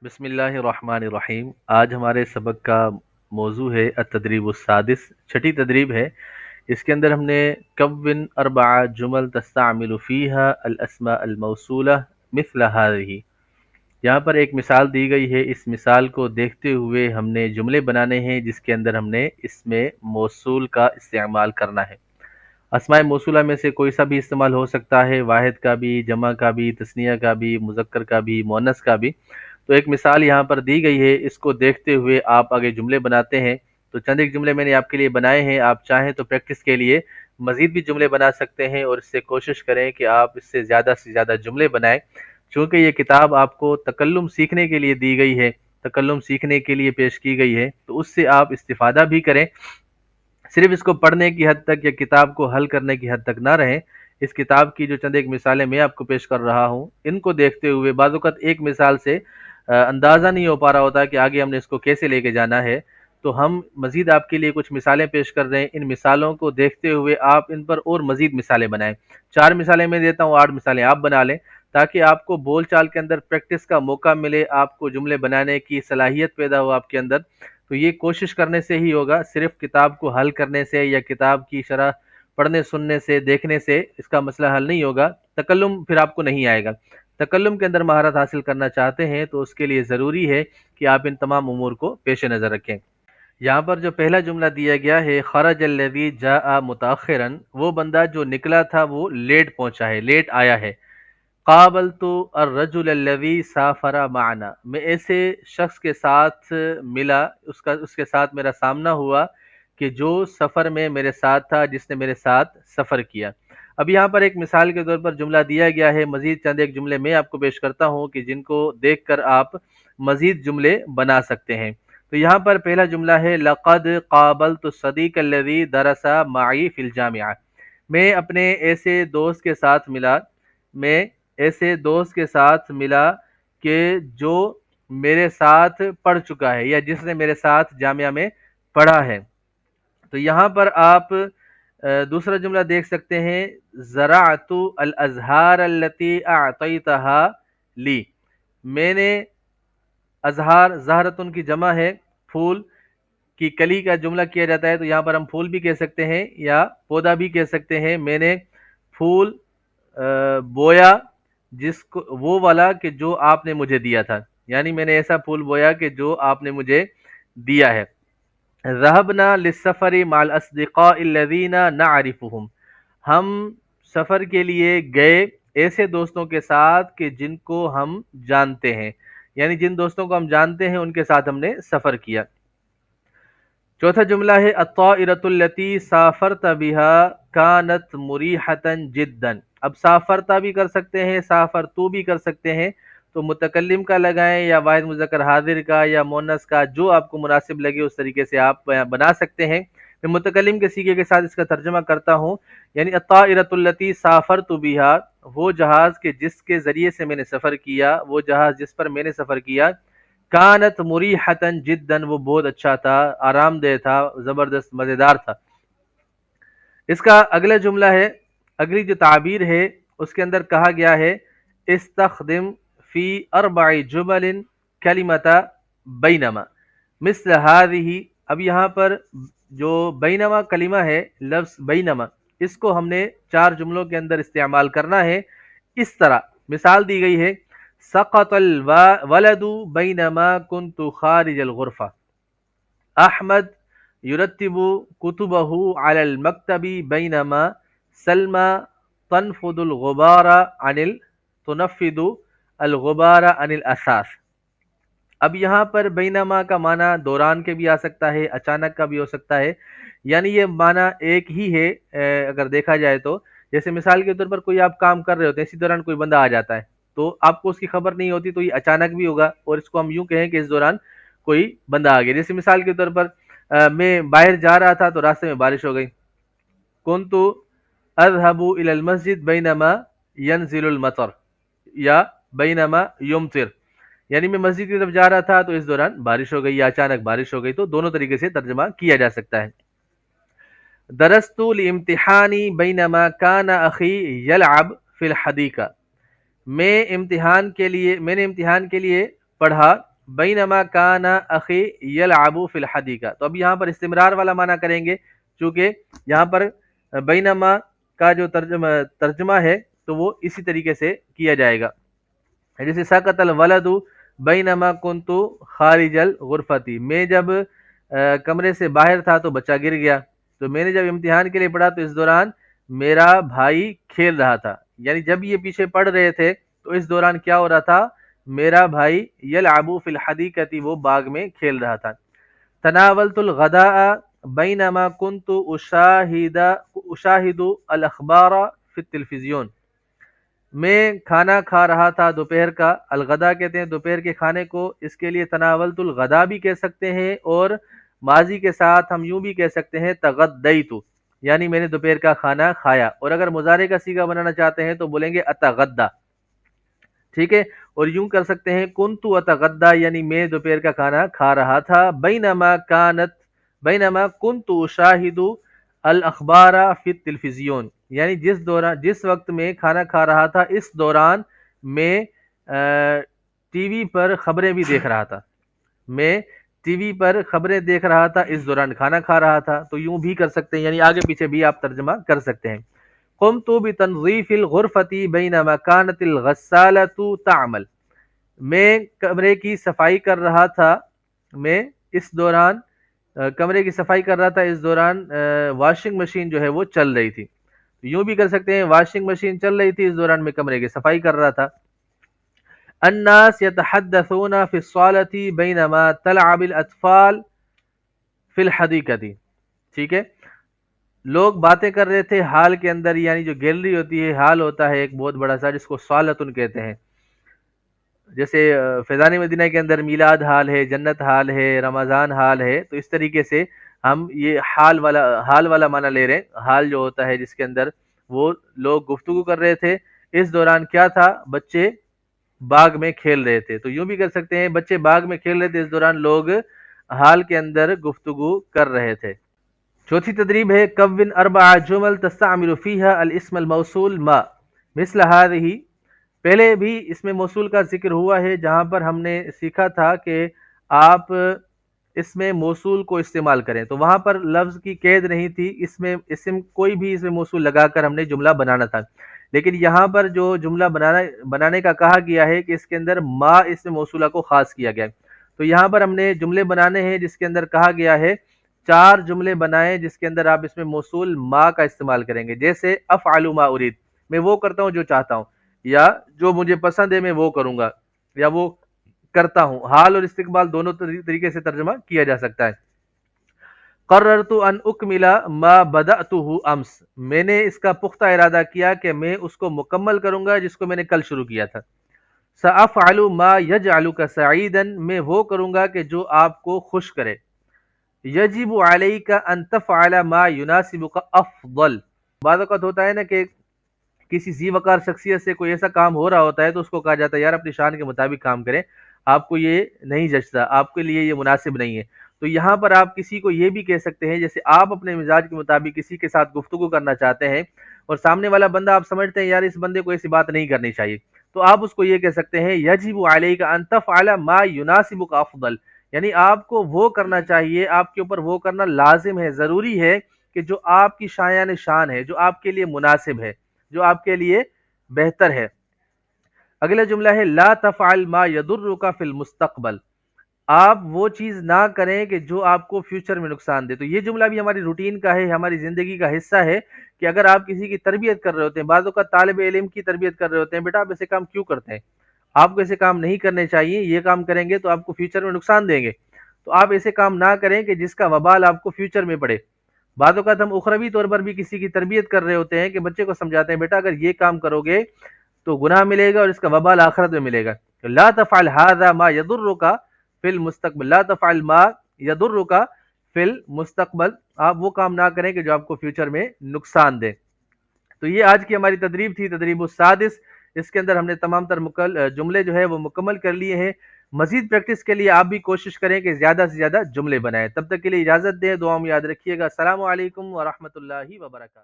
بسم اللہ الرحمن الرحیم۔ آج ہمارے سبق کا موضوع ہے التدریب السادس، چھٹی تدریب ہے۔ اس کے اندر ہم نے کون اربع جمل تستعمل فیہا الاسماء الموصولہ مثل ہذہ، یہاں پر ایک مثال دی گئی ہے۔ اس مثال کو دیکھتے ہوئے ہم نے جملے بنانے ہیں جس کے اندر ہم نے اسم موصول کا استعمال کرنا ہے۔ اسماء موصولہ میں سے کوئی سا بھی استعمال ہو سکتا ہے، واحد کا بھی، جمع کا بھی، تثنیہ کا بھی، مذکر کا بھی، مؤنث کا بھی۔ تو ایک مثال یہاں پر دی گئی ہے، اس کو دیکھتے ہوئے آپ آگے جملے بناتے ہیں۔ تو چند ایک جملے میں نے آپ کے لیے بنائے ہیں، آپ چاہیں تو پریکٹس کے لیے مزید بھی جملے بنا سکتے ہیں، اور اس سے کوشش کریں کہ آپ اس سے زیادہ جملے بنائیں۔ چونکہ یہ کتاب آپ کو تکلم سیکھنے کے لیے دی گئی ہے، تکلم سیکھنے کے لیے پیش کی گئی ہے، تو اس سے آپ استفادہ بھی کریں، صرف اس کو پڑھنے کی حد تک یا کتاب کو حل کرنے کی حد تک نہ رہیں۔ اس کتاب کی جو چند ایک مثالیں میں آپ کو پیش کر رہا ہوں، ان کو دیکھتے ہوئے بعض اوقات ایک مثال سے اندازہ نہیں ہو پا رہا ہوتا کہ آگے ہم نے اس کو کیسے لے کے جانا ہے، تو ہم مزید آپ کے لیے کچھ مثالیں پیش کر رہے ہیں۔ ان مثالوں کو دیکھتے ہوئے آپ ان پر اور مزید مثالیں بنائیں۔ 4 مثالیں میں دیتا ہوں، 8 مثالیں آپ بنا لیں، تاکہ آپ کو بول چال کے اندر پریکٹس کا موقع ملے، آپ کو جملے بنانے کی صلاحیت پیدا ہو آپ کے اندر۔ تو یہ کوشش کرنے سے ہی ہوگا، صرف کتاب کو حل کرنے سے یا کتاب کی شرح پڑھنے سننے سے دیکھنے سے اس کا مسئلہ حل نہیں ہوگا۔ تکلم پھر آپ کو نہیں آئے گا۔ تکلم کے اندر مہارت حاصل کرنا چاہتے ہیں تو اس کے لیے ضروری ہے کہ آپ ان تمام امور کو پیش نظر رکھیں۔ یہاں پر جو پہلا جملہ دیا گیا ہے، خرج الذی جاء متاخرا، وہ بندہ جو نکلا تھا وہ لیٹ پہنچا ہے، لیٹ آیا ہے۔ قابلت الرجل الذی سافر معنا، میں ایسے شخص کے ساتھ ملا، اس کے ساتھ میرا سامنا ہوا کہ جو سفر میں میرے ساتھ تھا، جس نے میرے ساتھ سفر کیا۔ اب یہاں پر ایک مثال کے طور پر جملہ دیا گیا ہے، مزید چند ایک جملے میں آپ کو پیش کرتا ہوں کہ جن کو دیکھ کر آپ مزید جملے بنا سکتے ہیں۔ تو یہاں پر پہلا جملہ ہے، لقد قابلت الصدیق الذی درس معی فی الجامعہ، میں اپنے ایسے دوست کے ساتھ ملا، میں ایسے دوست کے ساتھ ملا کہ جو میرے ساتھ پڑھ چکا ہے یا جس نے میرے ساتھ جامعہ میں پڑھا ہے۔ تو یہاں پر آپ دوسرا جملہ دیکھ سکتے ہیں، زرعت الازہار التي اعطیتها لی، میں نے ازہار، زہرتن کی جمع ہے، پھول کی کلی کا جملہ کیا جاتا ہے، تو یہاں پر ہم پھول بھی کہہ سکتے ہیں یا پودا بھی کہہ سکتے ہیں۔ میں نے پھول بویا، جس کو وہ والا کہ جو آپ نے مجھے دیا تھا، یعنی میں نے ایسا پھول بویا کہ جو آپ نے مجھے دیا ہے۔ ذهبنا للسفر مع الاصدقاء الذين نعرفهم، ہم سفر کے لیے گئے ایسے دوستوں کے ساتھ کہ جن کو ہم جانتے ہیں، یعنی جن دوستوں کو ہم جانتے ہیں ان کے ساتھ ہم نے سفر کیا۔ چوتھا جملہ ہے، الطائرۃ التي سافرت بها كانت مریحۃ جدا، اب سافرت بھی کر سکتے ہیں، سافرتو بھی کر سکتے ہیں، تو متکلم کا لگائیں یا واحد مذکر حاضر کا یا مؤنث کا، جو آپ کو مناسب لگے اس طریقے سے آپ بنا سکتے ہیں۔ میں متکلم کے صیغے کے ساتھ اس کا ترجمہ کرتا ہوں، یعنی الطائرۃ التي سافرت بها، وہ جہاز کے جس کے ذریعے سے میں نے سفر کیا، وہ جہاز جس پر میں نے سفر کیا، کانت مریحتن جدا، وہ بہت اچھا تھا، آرام دہ تھا، زبردست مزیدار تھا۔ اس کا اگلا جملہ ہے، اگلی جو تعبیر ہے اس کے اندر کہا گیا ہے، استخدم فی اربع جمل کلمۃ بینما مثل هذه، اب یہاں پر جو بینما کلمہ ہے، لفظ بینما، اس کو ہم نے 4 جملوں کے اندر استعمال کرنا ہے۔ اس طرح مثال دی گئی ہے، سقط الولد بینما كنت خارج الغرفہ، احمد یرتب کتبہ علی المکتب بینما سلمی تنفض الغبار عن الاساس۔ اب یہاں پر بینما کا معنی دوران کے بھی آ سکتا ہے، اچانک کا بھی ہو سکتا ہے، یعنی یہ معنی ایک ہی ہے اگر دیکھا جائے تو۔ جیسے مثال کے طور پر کوئی آپ کام کر رہے ہوتے ہیں، اسی دوران کوئی بندہ آ جاتا ہے، تو آپ کو اس کی خبر نہیں ہوتی، تو یہ اچانک بھی ہوگا، اور اس کو ہم یوں کہیں کہ اس دوران کوئی بندہ آ گیا۔ جیسے مثال کے طور پر میں باہر جا رہا تھا تو راستے میں بارش ہو گئی، کنت اذهب الى المسجد بینما ينزل المطر یا بینما یمطر، یعنی میں مسجد کی طرف جا رہا تھا تو اس دوران بارش ہو گئی یا اچانک بارش ہو گئی، تو دونوں طریقے سے ترجمہ کیا جا سکتا ہے۔ درست لامتحانی بینما کان اخی یلعب فی الحدیقہ، میں نے امتحان کے لیے پڑھا بینما کانا اخی یلعبو فی الحدیقہ. تو اب یہاں پر استمرار والا معنی کریں گے، چونکہ یہاں پر بینما کا جو ترجمہ ہے تو وہ اسی طریقے سے کیا جائے گا، جیسے سقط الولد بینما کنت خارج الغرفتی، میں جب کمرے سے باہر تھا تو بچہ گر گیا. تو میں نے جب امتحان کے لیے پڑھا تو اس دوران میرا بھائی کھیل رہا تھا. یعنی جب یہ پیچھے پڑھ رہے تھے تو اس دوران کیا ہو رہا تھا، میرا بھائی یلعبو فی الحدیقۃ، وہ باغ میں کھیل رہا تھا. تناولت الغداء بینما کنت اشاہد الاخبار فی التلویزیون، میں کھانا کھا رہا تھا دوپہر کا. الغدا کہتے ہیں دوپہر کے کھانے کو، اس کے لیے تناولت الغدا بھی کہہ سکتے ہیں، اور ماضی کے ساتھ ہم یوں بھی کہہ سکتے ہیں تغدیت، یعنی میں نے دوپہر کا کھانا کھایا. اور اگر مضارع کا صیغہ بنانا چاہتے ہیں تو بولیں گے اتغدا، ٹھیک ہے. اور یوں کر سکتے ہیں کنت اتغدا، یعنی میں دوپہر کا کھانا کھا رہا تھا. بینما کنت اشاہد الاخبار فی التلویزیون، یعنی جس وقت میں کھانا کھا رہا تھا اس دوران میں ٹی وی پر خبریں بھی دیکھ رہا تھا. میں ٹی وی پر خبریں دیکھ رہا تھا اس دوران کھانا کھا رہا تھا. تو یوں بھی کر سکتے ہیں، یعنی آگے پیچھے بھی آپ ترجمہ کر سکتے ہیں. قمت بتنظیف الغرفۃ بینما کانت الغسالۃ تعمل، میں کمرے کی صفائی کر رہا تھا، میں اس دوران کمرے کی صفائی کر رہا تھا اس دوران واشنگ مشین جو ہے وہ چل رہی تھی. یوں بھی کر سکتے ہیں واشنگ مشین چل رہی تھی اس دوران میں کمرے کی صفائی کر رہا تھا. الناس يتحدثون في الصالة بينما تلعب الاطفال في الحديقة، ٹھیک ہے. لوگ باتیں کر رہے تھے ہال کے اندر، یعنی جو گیلری ہوتی ہے، ہال ہوتا ہے ایک بہت بڑا سا جس کو صالتن کہتے ہیں. جیسے فیضان مدینہ کے اندر میلاد ہال ہے، جنت ہال ہے، رمضان ہال ہے، تو اس طریقے سے ہم یہ حال والا معنی لے رہے ہیں. حال جو ہوتا ہے جس کے اندر وہ لوگ گفتگو کر رہے تھے، اس دوران کیا تھا، بچے باغ میں کھیل رہے تھے. تو یوں بھی کر سکتے ہیں بچے باغ میں کھیل رہے تھے اس دوران لوگ حال کے اندر گفتگو کر رہے تھے. چوتھی تدریب ہے کون اربع جمل تستعمل فيها الاسم الموصول ما مثل هذه. پہلے بھی اس میں موصول کا ذکر ہوا ہے، جہاں پر ہم نے سیکھا تھا کہ آپ اس میں موصول کو استعمال کریں، تو وہاں پر لفظ کی قید نہیں تھی، اس میں اسم کوئی بھی اس میں موصول لگا کر ہم نے جملہ بنانا تھا. لیکن یہاں پر جو جملہ بنانے کا کہا گیا ہے کہ اس کے اندر ما اس میں موصولہ کو خاص کیا گیا ہے. تو یہاں پر ہم نے جملے بنانے ہیں جس کے اندر کہا گیا ہے 4 جملے بنائیں جس کے اندر آپ اس میں موصول ما کا استعمال کریں گے. جیسے افعل ما اريد، میں وہ کرتا ہوں جو چاہتا ہوں، یا جو مجھے پسند ہے میں وہ کروں گا، یا وہ کرتا ہوں. حال اور استقبال دونوں طریقے سے ترجمہ کیا جا سکتا ہے. قررت ان اکمل ما بدأته امس، میں نے اس کا پختہ ارادہ کیا کہ میں اس کو مکمل کروں گا جس کو میں نے کل شروع کیا تھا. سأفعل ما يجعلك سعيدا، میں وہ کروں گا کہ جو آپ کو خوش کرے. یجب علیک ان تفعل ما یناسبک افضل، بعض اوقات ہوتا ہے نا کہ کسی ذی وقار شخصیت سے کوئی ایسا کام ہو رہا ہوتا ہے تو اس کو کہا جاتا ہے یار اپنی شان کے مطابق کام کریں، آپ کو یہ نہیں جچتا، آپ کے لیے یہ مناسب نہیں ہے. تو یہاں پر آپ کسی کو یہ بھی کہہ سکتے ہیں، جیسے آپ اپنے مزاج کے مطابق کسی کے ساتھ گفتگو کرنا چاہتے ہیں اور سامنے والا بندہ آپ سمجھتے ہیں یار اس بندے کو ایسی بات نہیں کرنی چاہیے، تو آپ اس کو یہ کہہ سکتے ہیں یجب علیک ان تفعل ما یناسبک افضل، یعنی آپ کو وہ کرنا چاہیے، آپ کے اوپر وہ کرنا لازم ہے، ضروری ہے کہ جو آپ کی شایان شان ہے، جو آپ کے لیے مناسب ہے، جو آپ کے لیے بہتر ہے. اگلا جملہ ہے لا تفعل ما یضرک فی المستقبل، آپ وہ چیز نہ کریں کہ جو آپ کو فیوچر میں نقصان دے. تو یہ جملہ بھی ہماری روٹین کا ہے، ہماری زندگی کا حصہ ہے کہ اگر آپ کسی کی تربیت کر رہے ہوتے ہیں، بعض اوقات طالب علم کی تربیت کر رہے ہوتے ہیں، بیٹا آپ ایسے کام کیوں کرتے ہیں، آپ کو ایسے کام نہیں کرنے چاہیے، یہ کام کریں گے تو آپ کو فیوچر میں نقصان دیں گے، تو آپ ایسے کام نہ کریں کہ جس کا وبال آپ کو فیوچر میں پڑے. بعض اوقات ہم اخروی طور پر بھی کسی کی تربیت کر رہے ہوتے ہیں کہ بچے کو سمجھاتے ہیں بیٹا اگر یہ کام کرو گے تو گناہ ملے گا اور اس کا وبال آخرت میں ملے گا. لا تفعل هذا ما يضرك فی المستقبل، لا تفعل ما يضرك فی المستقبل، آپ وہ کام نہ کریں کہ جو آپ کو فیوچر میں نقصان دے. تو یہ آج کی ہماری تدریب تھی، تدریب السادس. اس کے اندر ہم نے تمام تر جملے جو ہے وہ مکمل کر لیے ہیں. مزید پریکٹس کے لیے آپ بھی کوشش کریں کہ زیادہ سے زیادہ جملے بنائیں. تب تک کے لیے اجازت دیں، دعاؤں میں یاد رکھیے گا. السلام علیکم ورحمۃ اللہ وبرکاتہ.